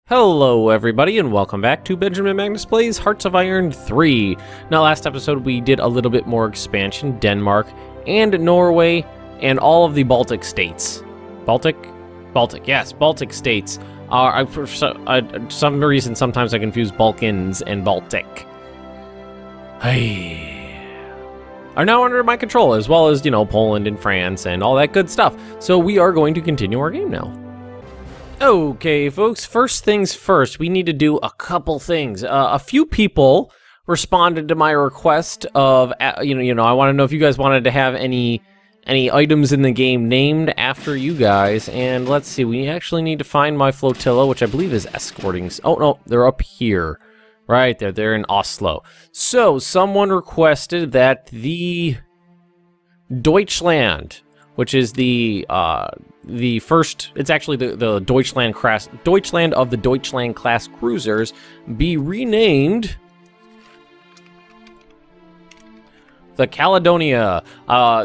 Hello everybody and welcome back to Benjamin Magnus Plays Hearts of Iron 3. Now last episode we did a little bit more expansion, Denmark and Norway and all of the Baltic states. Baltic, yes, Baltic states. For some reason sometimes I confuse Balkans and Baltic. Are now under my control, as well as, you know, Poland and France and all that good stuff. So we are going to continue our game now. Okay, folks, first things first, we need to do a couple things. A few people responded to my request of, I want to know if you guys wanted to have any items in the game named after you guys. And let's see, we actually need to find my flotilla, which I believe is escorting. Oh, no, they're up here. Right there, they're in Oslo. So, someone requested that the Deutschland, which is the first, it's actually the Deutschland of the Deutschland class cruisers, be renamed the Caledonia.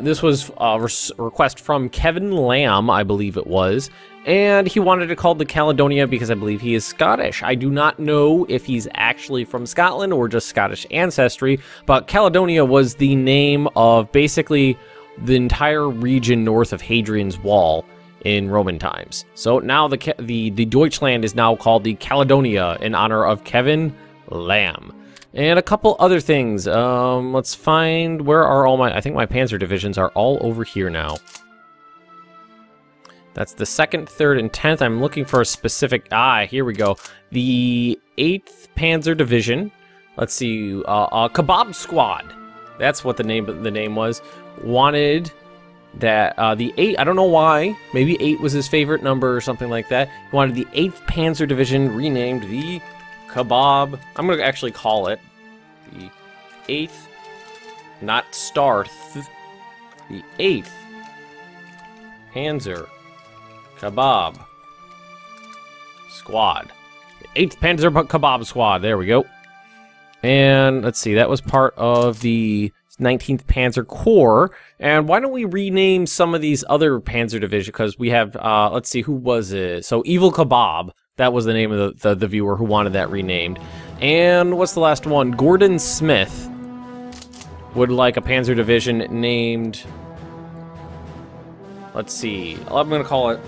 This was a request from Kevin Lamb, I believe it was, and he wanted it called the Caledonia because I believe he is Scottish. I do not know if he's actually from Scotland or just Scottish ancestry, but Caledonia was the name of basically the entire region north of Hadrian's Wall in Roman times. So now the Deutschland is now called the Caledonia in honor of Kevin Lamb. And a couple other things. Let's find, where are all my, I think my panzer divisions are all over here now. That's the 2nd, 3rd, and 10th. I'm looking for a specific, here we go. The 8th Panzer Division. Let's see, Kebab Squad. That's what the name was. Wanted that the 8, I don't know why, maybe 8 was his favorite number or something like that. He wanted the 8th Panzer Division renamed the Kebab. I'm going to actually call it the 8th, not Starth, the 8th Panzer Kebab Squad. The 8th Panzer Kebab Squad, there we go. And let's see, that was part of the 19th Panzer Corps. And why don't we rename some of these other Panzer Division? Because we have, let's see, who was it? So Evil Kebab, that was the name of the viewer who wanted that renamed. And what's the last one? Gordon Smith would like a Panzer Division named, let's see, I'm going to call it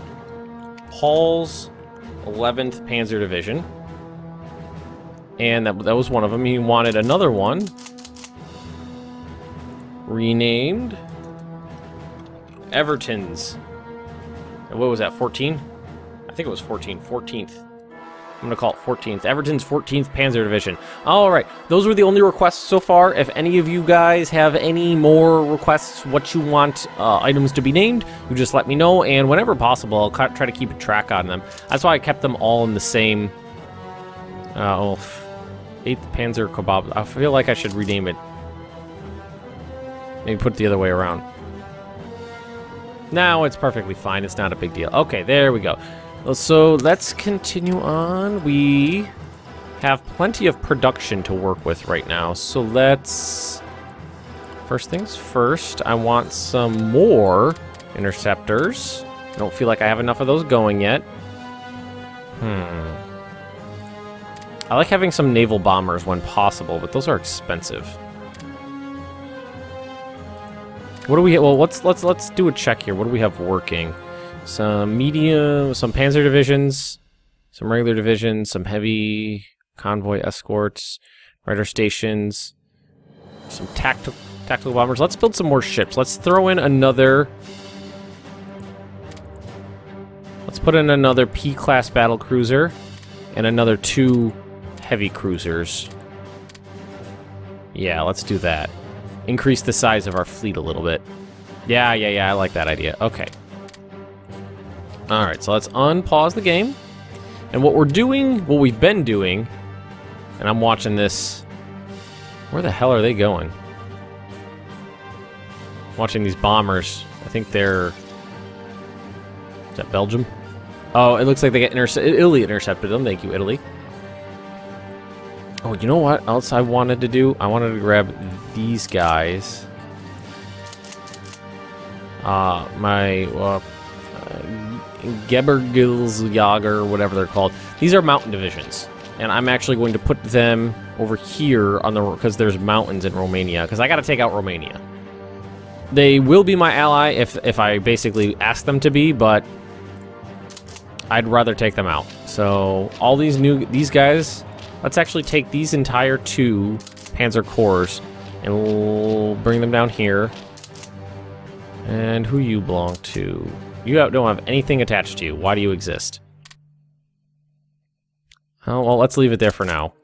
Paul's 11th Panzer Division. And that was one of them. He wanted another one renamed Everton's. What was that, 14? I think it was 14. 14th. I'm going to call it 14th. Everton's 14th Panzer Division. Alright, those were the only requests so far. If any of you guys have any more requests, what you want items to be named, you just let me know. And whenever possible, I'll try to keep a track on them. That's why I kept them all in the same 8th Panzer Kebab. I feel like I should rename it. Maybe put it the other way around. Now it's perfectly fine. It's not a big deal. Okay, there we go. So let's continue on. We have plenty of production to work with right now. So let's... First things first, I want some more interceptors. I don't feel like I have enough of those going yet. I like having some naval bombers when possible, but those are expensive. What do we have? Well, let's do a check here. What do we have working? Some medium, some Panzer divisions, some regular divisions, some heavy convoy escorts, radar stations, some tactical bombers. Let's build some more ships. Let's throw in another. Let's put in another P-class battle cruiser and another 2 heavy cruisers. Yeah, let's do that. Increase the size of our fleet a little bit. Yeah, I like that idea. Okay. Alright, so let's unpause the game. And what we've been doing, and I'm watching this. Where the hell are they going? Watching these bombers. I think they're... Is that Belgium? Oh, it looks like they get Italy intercepted them. Thank you, Italy. Oh, you know what else I wanted to do? I wanted to grab these guys. Gebergilsjager, whatever they're called. These are mountain divisions. And I'm actually going to put them over here on the because there's mountains in Romania. Because I got to take out Romania. They will be my ally if I basically ask them to be, but I'd rather take them out. So all these guys, let's actually take these entire 2 Panzer Corps and we'll bring them down here. And who you belong to? You don't have anything attached to you. Why do you exist? Oh, well, let's leave it there for now.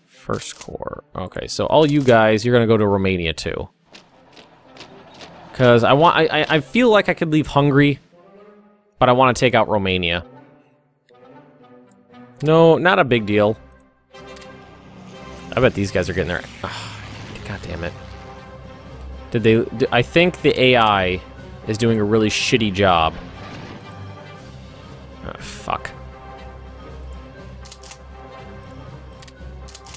First Corps. Okay, so all you guys, you're gonna go to Romania too. Because I feel like I could leave Hungary, but I want to take out Romania. No, not a big deal. I bet these guys are getting their... Oh, God damn it. Did they... I think the AI is doing a really shitty job. Oh, fuck.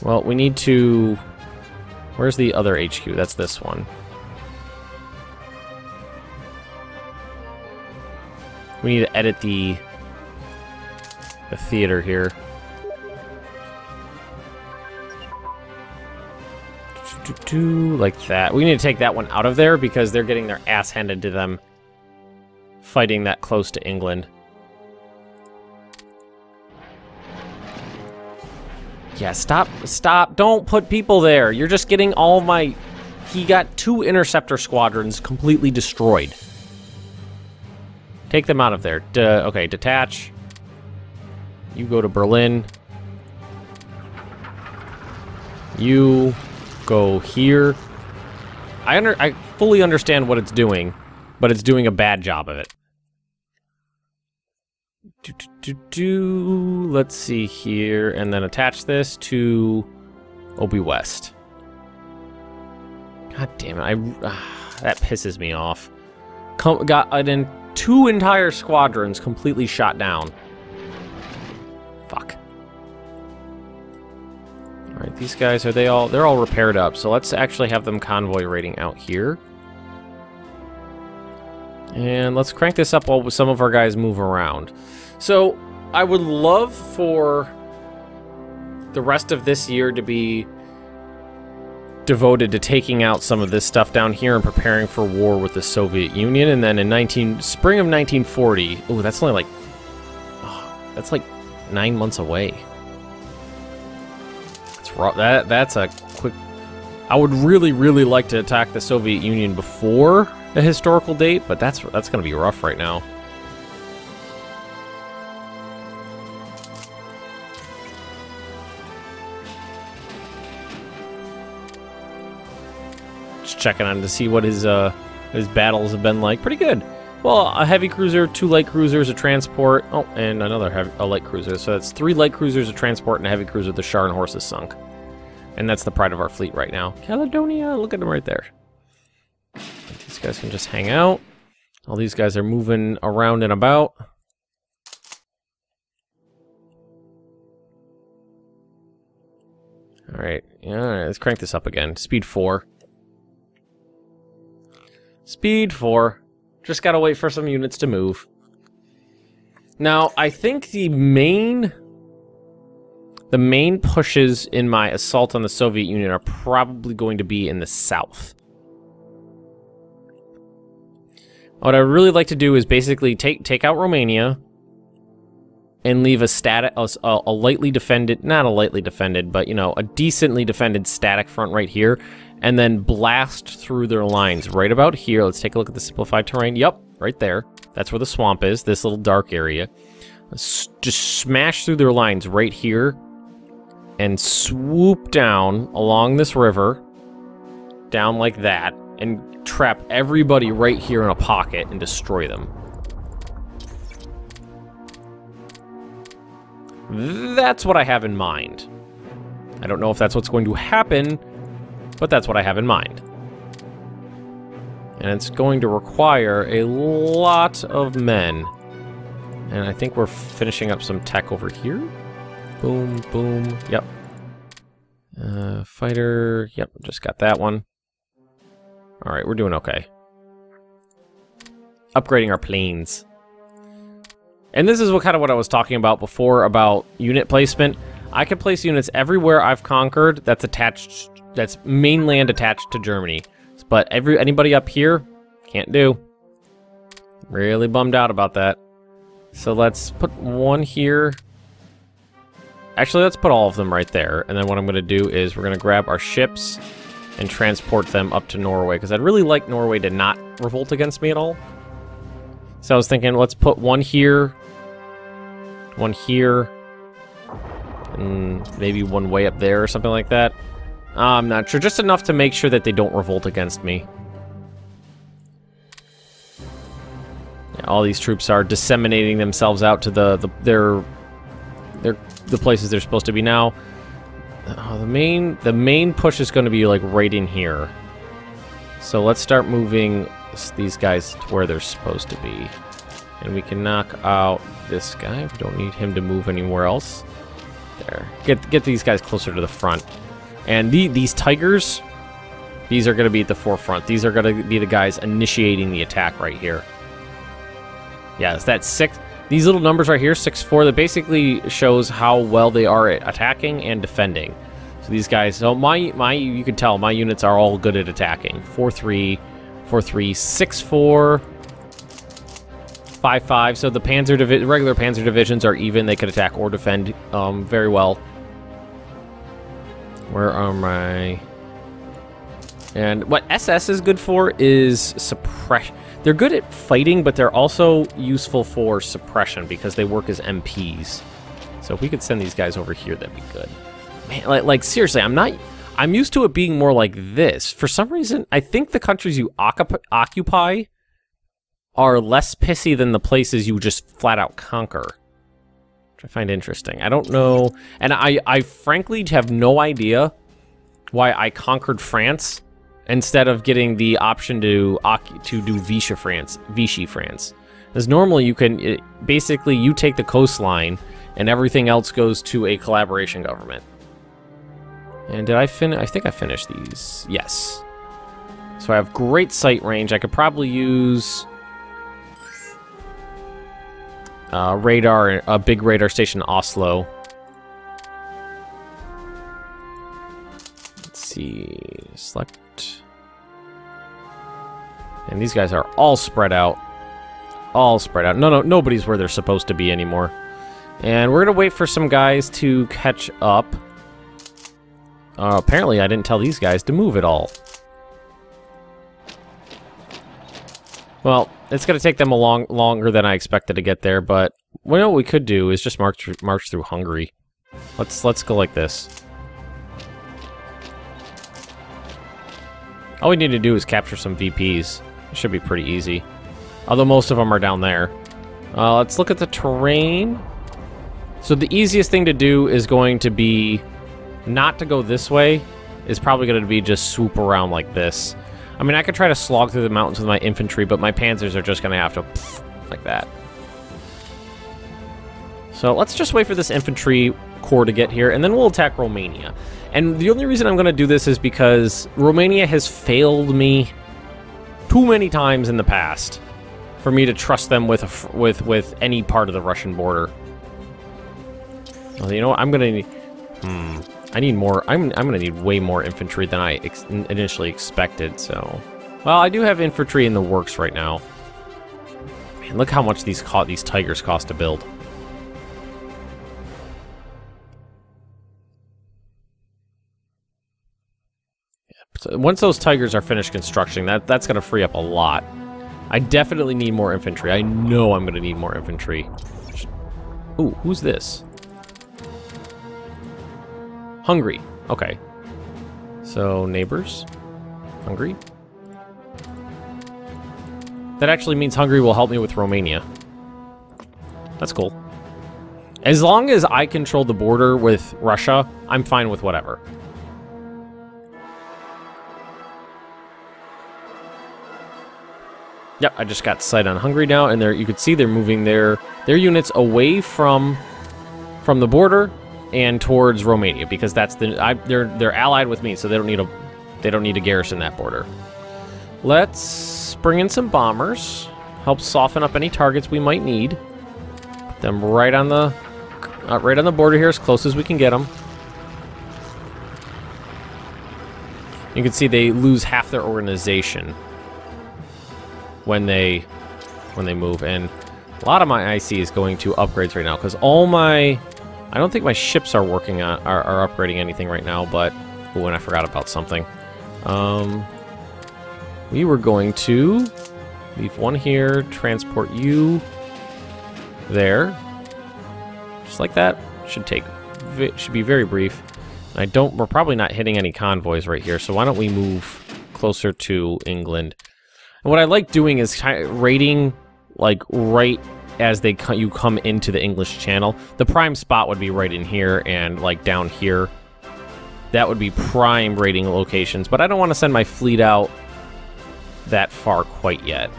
Well, we need to... Where's the other HQ? That's this one. We need to edit the theater here. Like that. We need to take that one out of there because they're getting their ass handed to them fighting that close to England. Yeah, stop. Don't put people there. You're just getting all my... He got 2 interceptor squadrons completely destroyed. Take them out of there. Okay, detach. You go to Berlin. You go here. I fully understand what it's doing, but it's doing a bad job of it. Let's see here, and then attach this to Obi West. God damn it! That pisses me off. Got 2 entire squadrons completely shot down. Fuck. All right, these guys they're all repaired up. So let's actually have them convoy raiding out here. And let's crank this up while some of our guys move around. So I would love for the rest of this year to be devoted to taking out some of this stuff down here and preparing for war with the Soviet Union. And then in spring of 1940, oh, that's only like, that's like 9 months away. That's rough. That's a quick. I would really, really like to attack the Soviet Union before a historical date, but that's going to be rough right now. Just checking on to see what his battles have been like. Pretty good. Well, a heavy cruiser, 2 light cruisers, a transport. Oh, and another a light cruiser. So that's 3 light cruisers, a transport, and a heavy cruiser. The Shar and Horse is sunk. And that's the pride of our fleet right now. Caledonia, look at them right there. These guys can just hang out. All these guys are moving around and about. Alright, let's crank this up again. Speed 4. Speed 4. Just gotta wait for some units to move. Now, I think the main pushes in my assault on the Soviet Union are probably going to be in the south. What I really like to do is basically take out Romania and leave a lightly defended, not a lightly defended, but, you know, a decently defended static front right here, and then blast through their lines right about here. Let's take a look at the simplified terrain. Yep, right there. That's where the swamp is, this little dark area. Let's just smash through their lines right here and swoop down along this river, down like that, and trap everybody right here in a pocket and destroy them. That's what I have in mind. I don't know if that's what's going to happen, but that's what I have in mind. And it's going to require a lot of men. And I think we're finishing up some tech over here. Boom, boom, yep. Fighter, yep, just got that one. Alright, we're doing okay. Upgrading our planes. And this is what I was talking about before about unit placement. I can place units everywhere I've conquered that's attached, that's mainland attached to Germany. But anybody up here, can't do. Really bummed out about that. So let's put one here. Actually, let's put all of them right there. And then what I'm going to do is we're going to grab our ships and transport them up to Norway. Because I'd really like Norway to not revolt against me at all. So I was thinking, let's put one here. One here. And maybe one way up there or something like that. I'm not sure. Just enough to make sure that they don't revolt against me. Yeah, all these troops are disseminating themselves out to the places they're supposed to be now. The main push is going to be like right in here. So let's start moving these guys to where they're supposed to be. And we can knock out this guy. We don't need him to move anywhere else. There. Get these guys closer to the front. And these tigers, these are going to be at the forefront. These are going to be the guys initiating the attack right here. Yeah, it's that 6. These little numbers right here, 6-4, that basically shows how well they are at attacking and defending. So these guys, so you can tell my units are all good at attacking. 4-3, 4-3, 6-4, 5-5. So the regular Panzer divisions are even. They could attack or defend very well. Where am I? And what SS is good for is suppression. They're good at fighting, but they're also useful for suppression because they work as MPs. So if we could send these guys over here, that'd be good. Man, like seriously, I'm used to it being more like this. For some reason, I think the countries you occupy are less pissy than the places you just flat out conquer. Which I find interesting. I don't know, and I frankly have no idea why I conquered France instead of getting the option to do Vichy France. Because normally you can, basically you take the coastline and everything else goes to a collaboration government. And did I finish? I think I finished these. Yes. So I have great sight range. I could probably use radar, a big radar station in Oslo. Let's see, select. And these guys are all spread out. All spread out. Nobody's where they're supposed to be anymore. And we're gonna wait for some guys to catch up. Apparently I didn't tell these guys to move at all. Well, it's gonna take them longer than I expected to get there, but what we could do is just march through Hungary. Let's go like this. All we need to do is capture some VPs. It should be pretty easy. Although most of them are down there. Let's look at the terrain. So the easiest thing to do is going to be not to go this way. Is probably going to be just swoop around like this. I mean, I could try to slog through the mountains with my infantry, but my panzers are just going to have to like that. So let's just wait for this infantry corps to get here, and then we'll attack Romania. And the only reason I'm going to do this is because Romania has failed me too many times in the past for me to trust them with any part of the Russian border. Well, you know what? I'm going to need... I need more. I'm going to need way more infantry than I initially expected, so... Well, I do have infantry in the works right now. Man, look how much these Tigers cost to build. So once those Tigers are finished constructing, that's going to free up a lot. I definitely need more infantry. I know I'm going to need more infantry. Ooh, who's this? Hungary. Okay. So, neighbors. Hungary. That actually means Hungary will help me with Romania. That's cool. As long as I control the border with Russia, I'm fine with whatever. Yep, I just got sight on Hungary now, and you can see they're moving their units away from the border and towards Romania, because that's they're allied with me, so they don't need to garrison that border. Let's bring in some bombers. Help soften up any targets we might need. Put them right on the border here, as close as we can get them. You can see they lose half their organization when they move, and a lot of my IC is going to upgrades right now because I don't think my ships are working on are upgrading anything right now. But and I forgot about something. We were going to leave one here, transport you there, just like that. Should be very brief. We're probably not hitting any convoys right here, so why don't we move closer to England? And what I like doing is raiding like right as you come into the English Channel. The prime spot would be right in here and like down here. That would be prime raiding locations, but I don't want to send my fleet out that far quite yet.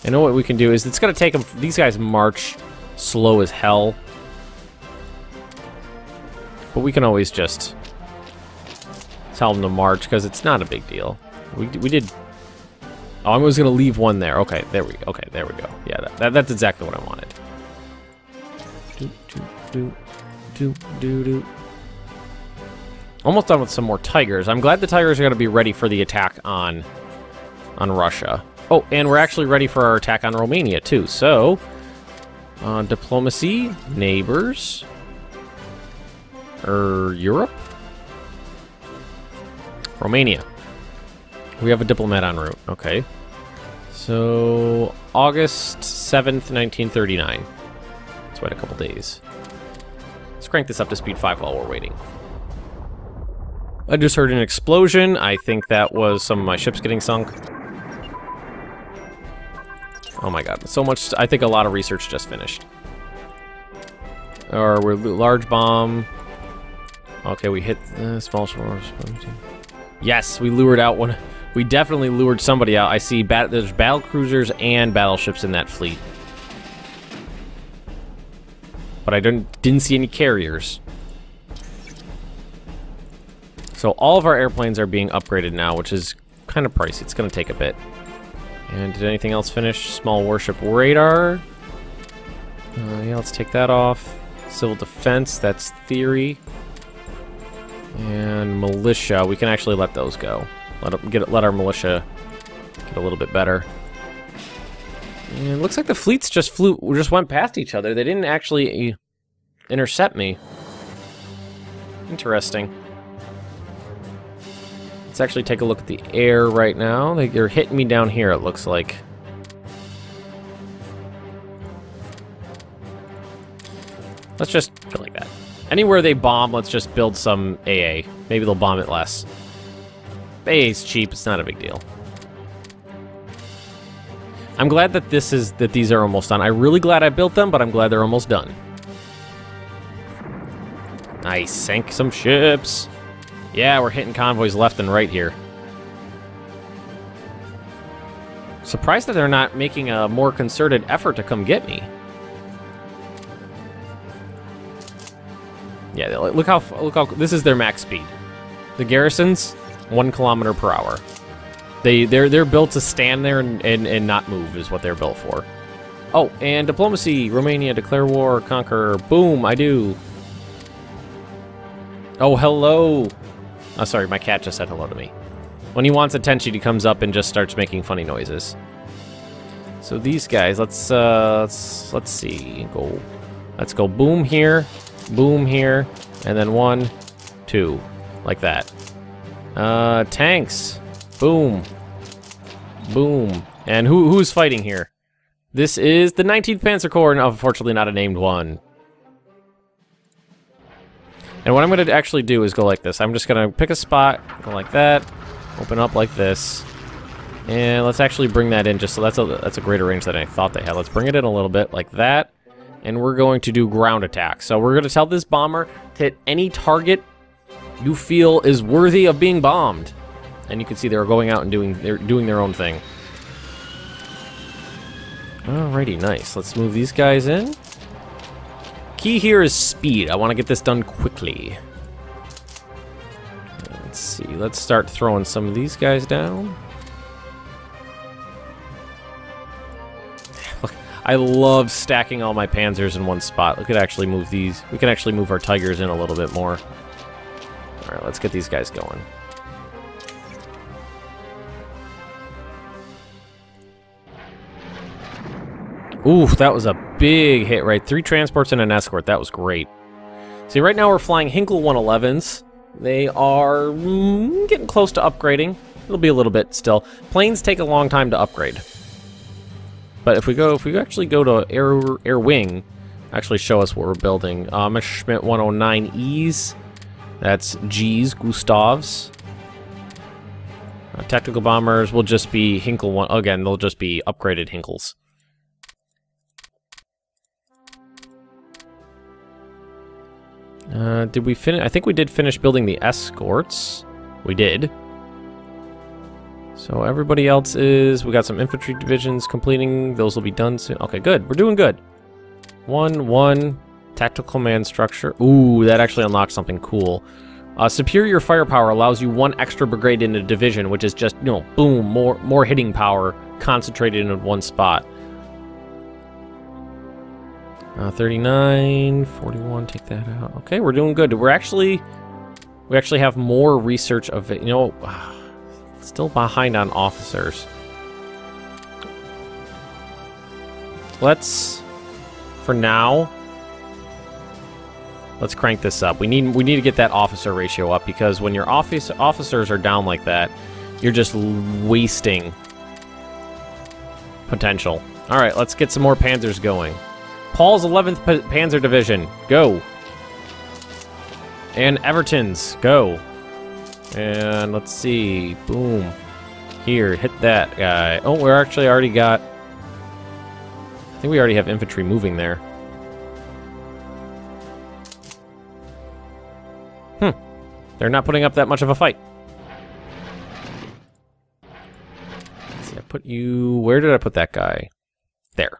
I know what we can do is it's going to take them. These guys march slow as hell, but we can always just tell them to march because it's not a big deal. We did. Oh, I was going to leave one there. Okay, there we go. Okay, there we go. Yeah, that's exactly what I wanted. Almost done with some more tigers. I'm glad the tigers are going to be ready for the attack on Russia. Oh, and we're actually ready for our attack on Romania, too. So, diplomacy, neighbors, Europe, Romania. We have a diplomat en route. Okay. So, August 7th, 1939. Let's wait a couple days. Let's crank this up to speed 5 while we're waiting. I just heard an explosion. I think that was some of my ships getting sunk. Oh my god, so much. I think a lot of research just finished. Or we're large bomb. Okay, we hit small shores. Yes, we lured out one. We definitely lured somebody out. I see there's battle cruisers and battleships in that fleet. But I didn't see any carriers. So all of our airplanes are being upgraded now, which is kind of pricey. It's going to take a bit. And did anything else finish? Small warship radar. Yeah, let's take that off. Civil defense, that's theory. And militia, we can actually let those go. Let our militia get a little bit better. And it looks like the fleets just went past each other. They didn't actually intercept me. Interesting. Let's actually take a look at the air right now. They're hitting me down here, it looks like. Let's just go like that. Anywhere they bomb, let's just build some AA. Maybe they'll bomb it less. AA is cheap, it's not a big deal. I'm glad that these are almost done. I'm really glad I built them, but I'm glad they're almost done. Nice, sank some ships. Yeah, we're hitting convoys left and right here. Surprised that they're not making a more concerted effort to come get me. Yeah, look how this is their max speed. The garrisons, 1 kilometer per hour. They're built to stand there and not move is what they're built for. Oh, and diplomacy, Romania, declare war, conquer. Boom, I do. Oh, hello. Oh, sorry, my cat just said hello to me. When he wants attention, he comes up and just starts making funny noises. So these guys, let's see. Let's go boom here, and then 1, 2, like that. Tanks, boom, boom. And who's fighting here? This is the 19th Panzer Corps, and unfortunately not a named one. And what I'm going to actually do is go like this. I'm just going to pick a spot, go like that, open up like this, and let's actually bring that in just so that's a greater range than I thought they had. Let's bring it in a little bit like that, and we're going to do ground attack. So we're going to tell this bomber to hit any target you feel is worthy of being bombed. And you can see they're going out and doing their own thing. Alrighty, nice. Let's move these guys in. Key here is speed. I want to get this done quickly. Let's see. Let's start throwing some of these guys down. Look, I love stacking all my panzers in one spot. We could actually move these. We can actually move our tigers in a little bit more. All right, let's get these guys going. Ooh, that was a big hit, right? 3 transports and an escort. That was great. See, right now we're flying Hinkle 111s. They are getting close to upgrading. It'll be a little bit still. Planes take a long time to upgrade. But if we actually go to Air Wing, actually show us what we're building. Messerschmitt 109Es. That's G's, Gustavs. Tactical bombers will just be Hinkle 1. Again, they'll just be upgraded Hinkles. Did we finish? I think we did finish building the escorts. We did. So everybody else is... We got some infantry divisions completing. Those will be done soon. Okay, good. We're doing good. 1-1. Tactical command structure. Ooh, that actually unlocks something cool. Superior firepower allows you 1 extra brigade in a division, which is just, you know, boom, more hitting power concentrated in one spot. 39, 41, take that out. Okay, we're doing good. We actually have more research of it. You know, still behind on officers. Let's, for now, let's crank this up. We need to get that officer ratio up, because when your officers are down like that, you're just wasting potential. All right, let's get some more panzers going. Paul's 11th Panzer Division, go. And Everton's, go. And let's see, boom. Here, hit that guy. Oh, we're actually already got... I think we already have infantry moving there. They're not putting up that much of a fight. Let's see, I put you... Where did I put that guy? There.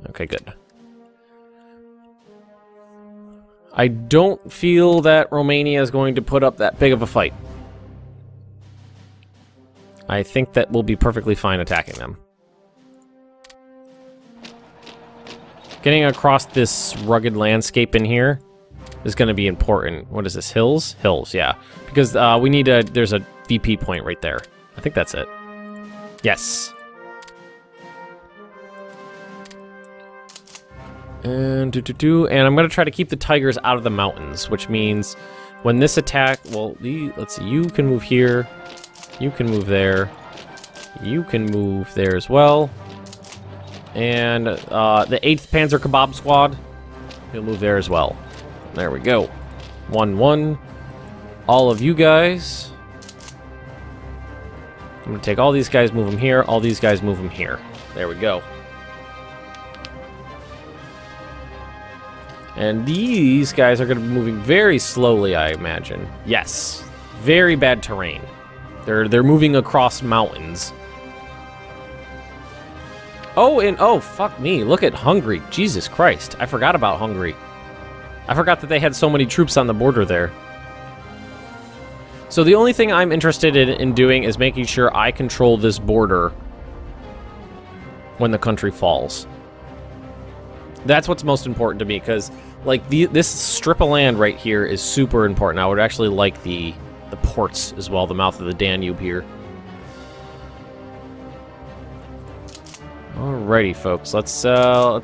Okay, good. I don't feel that Romania is going to put up that big of a fight. I think that we'll be perfectly fine attacking them. Getting across this rugged landscape in here is going to be important. What is this? Hills? Hills, yeah. Because we need a... There's a VP point right there. I think that's it. Yes. And and I'm going to try to keep the tigers out of the mountains, which means when this attack... Well, let's see. You can move here. You can move there. You can move there as well. And the 8th Panzer Kebab Squad, he'll move there as well. There we go. 1-1. All of you guys. I'm going to take all these guys, move them here. All these guys, move them here. There we go. And these guys are going to be moving very slowly, I imagine. Yes. Very bad terrain. They're moving across mountains. Oh, and oh, fuck me. Look at Hungary. Jesus Christ. I forgot about Hungary. I forgot that they had so many troops on the border there. So the only thing I'm interested in doing is making sure I control this border when the country falls. That's what's most important to me, because like this strip of land right here is super important. I would actually like the ports as well, the mouth of the Danube here. Alrighty, folks. Let's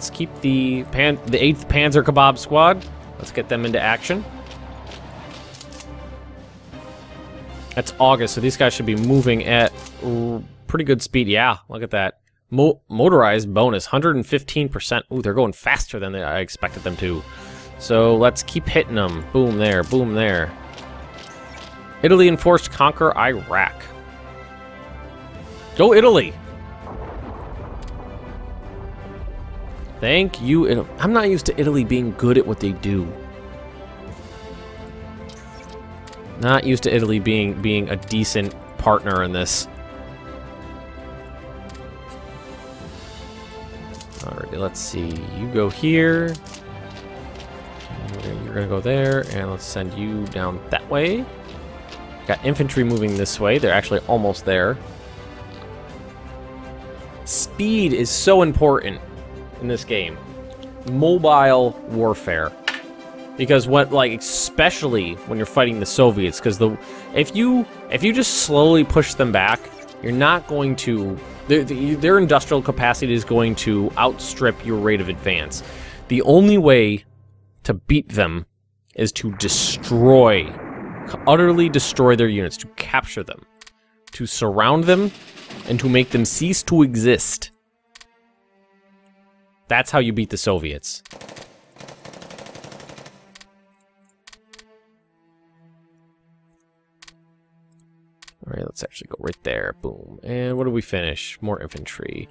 keep the 8th Panzer Kebab Squad. Let's get them into action. That's August, so these guys should be moving at pretty good speed. Yeah, look at that. Motorized bonus, 115%. Ooh, they're going faster than I expected them to. So let's keep hitting them. Boom there, boom there. Italy enforced conquer Iraq. Go Italy! Thank you. I'm not used to Italy being good at what they do. Not used to Italy being a decent partner in this. Alrighty, let's see. You go here. You're gonna go there, and let's send you down that way. Got infantry moving this way. They're actually almost there. Speed is so important in this game. Mobile warfare. Because especially when you're fighting the Soviets, because if you just slowly push them back, you're not going to... Their industrial capacity is going to outstrip your rate of advance. The only way to beat them is to utterly destroy their units, to capture them, to surround them, and to make them cease to exist. That's how you beat the Soviets. Alright, let's actually go right there. Boom. And what do we finish? More infantry.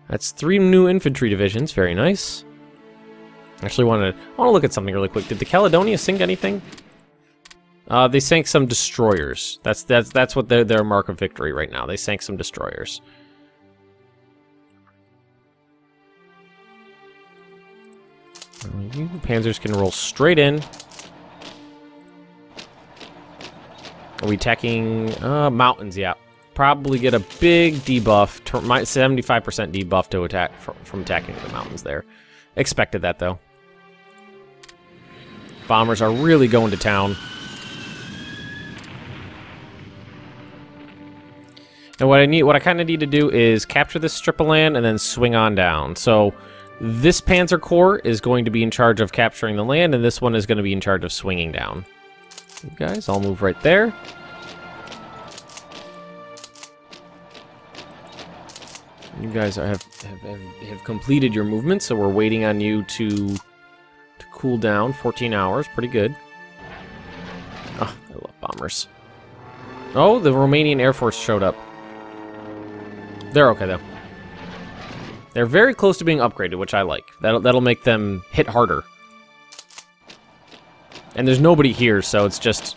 That's 3 new infantry divisions. Very nice. Actually, I want to look at something really quick. Did the Caledonia sink anything? They sank some destroyers. That's what their mark of victory right now. They sank some destroyers. You panzers can roll straight in. Are we attacking mountains? Yeah, probably get a big debuff, 75% debuff to attack from attacking the mountains there. Expected that though. Bombers are really going to town. And what I kind of need to do is capture this strip of land and then swing on down. So this Panzer Corps is going to be in charge of capturing the land, and this one is going to be in charge of swinging down. You guys, I'll move right there. You guys have completed your movement, so we're waiting on you to cool down. 14 hours, pretty good. Oh, I love bombers. Oh, the Romanian Air Force showed up. They're okay, though. They're very close to being upgraded, which I like. That'll make them hit harder. And there's nobody here, so it's just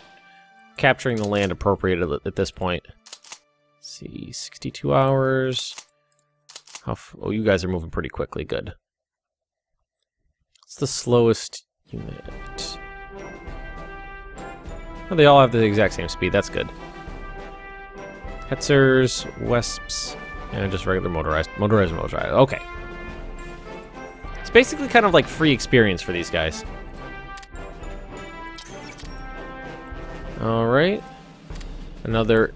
capturing the land appropriate at this point. Let's see, 62 hours. Oh, you guys are moving pretty quickly. Good. It's the slowest unit. Oh, they all have the exact same speed. That's good. Hetzers, Wesps, and just regular motorized. Motorized. Okay. It's basically kind of like free experience for these guys. Alright. Another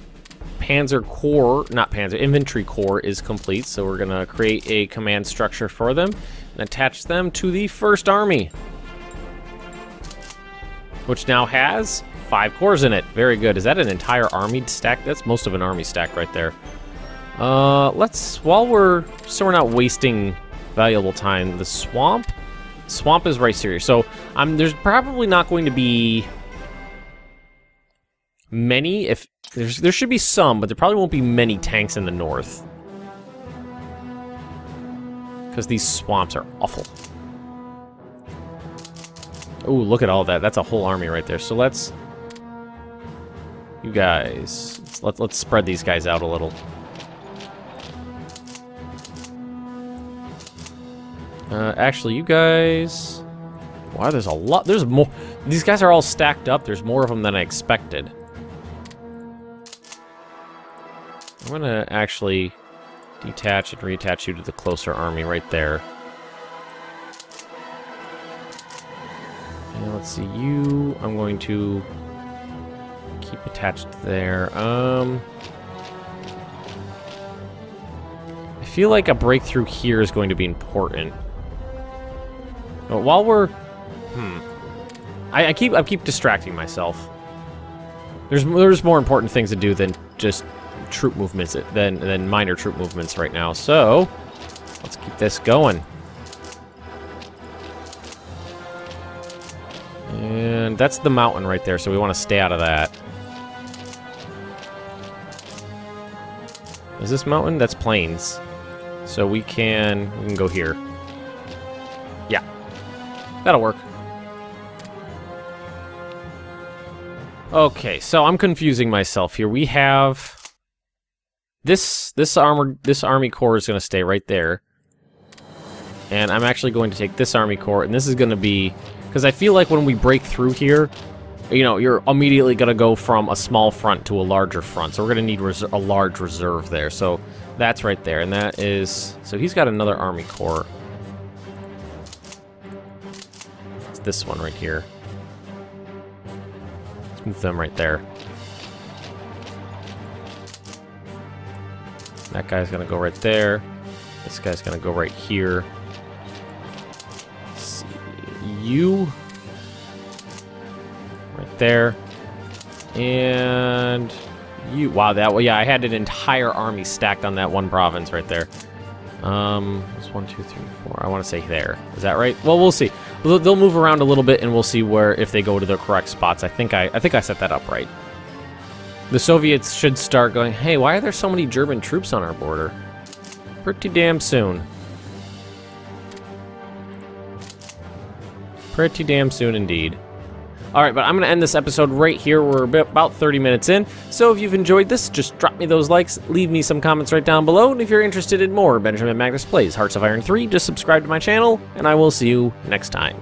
Panzer Corps, not Panzer, Infantry Corps is complete, so we're going to create a command structure for them and attach them to the 1st Army, which now has 5 corps in it. Very good. Is that an entire army stack? That's most of an army stack right there. So we're not wasting valuable time, the swamp is right here. So there's probably not going to be many. If there should be some, but there probably won't be many tanks in the north, because these swamps are awful. Oh, look at all that. That's a whole army right there. So let's spread these guys out a little. Actually, you guys... Wow, there's a lot. There's more. These guys are all stacked up. There's more of them than I expected. I'm going to actually detach and reattach you to the closer army right there. And let's see, you... I'm going to keep attached there. I feel like a breakthrough here is going to be important. But while we're... I keep distracting myself. There's more important things to do than just troop movements, than minor troop movements right now. So let's keep this going. And that's the mountain right there, so we want to stay out of that. Is this mountain? That's plains. So we can go here. Yeah. That'll work. Okay, so I'm confusing myself here. We have this army corps is going to stay right there. And I'm actually going to take this army corps, and this is going to be Because I feel like when we break through here, you know, you're immediately going to go from a small front to a larger front. So we're going to need a large reserve there. So that's right there. And that is... So he's got another army corps. It's this one right here. Let's move them right there. That guy's going to go right there. This guy's going to go right here. Let's see. You... Right there. And... You... Wow, that... Well, yeah, I had an entire army stacked on that one province right there. There's 1, 2, 3, 4. I want to say there. Is that right? Well, we'll see. They'll move around a little bit, and we'll see where... If they go to the correct spots. I think I set that up right. The Soviets should start going, hey, why are there so many German troops on our border? Pretty damn soon. Pretty damn soon indeed. Alright, but I'm going to end this episode right here. We're about 30 minutes in. So if you've enjoyed this, just drop me those likes, leave me some comments right down below, and if you're interested in more Benjamin Magnus Plays Hearts of Iron 3, just subscribe to my channel, and I will see you next time.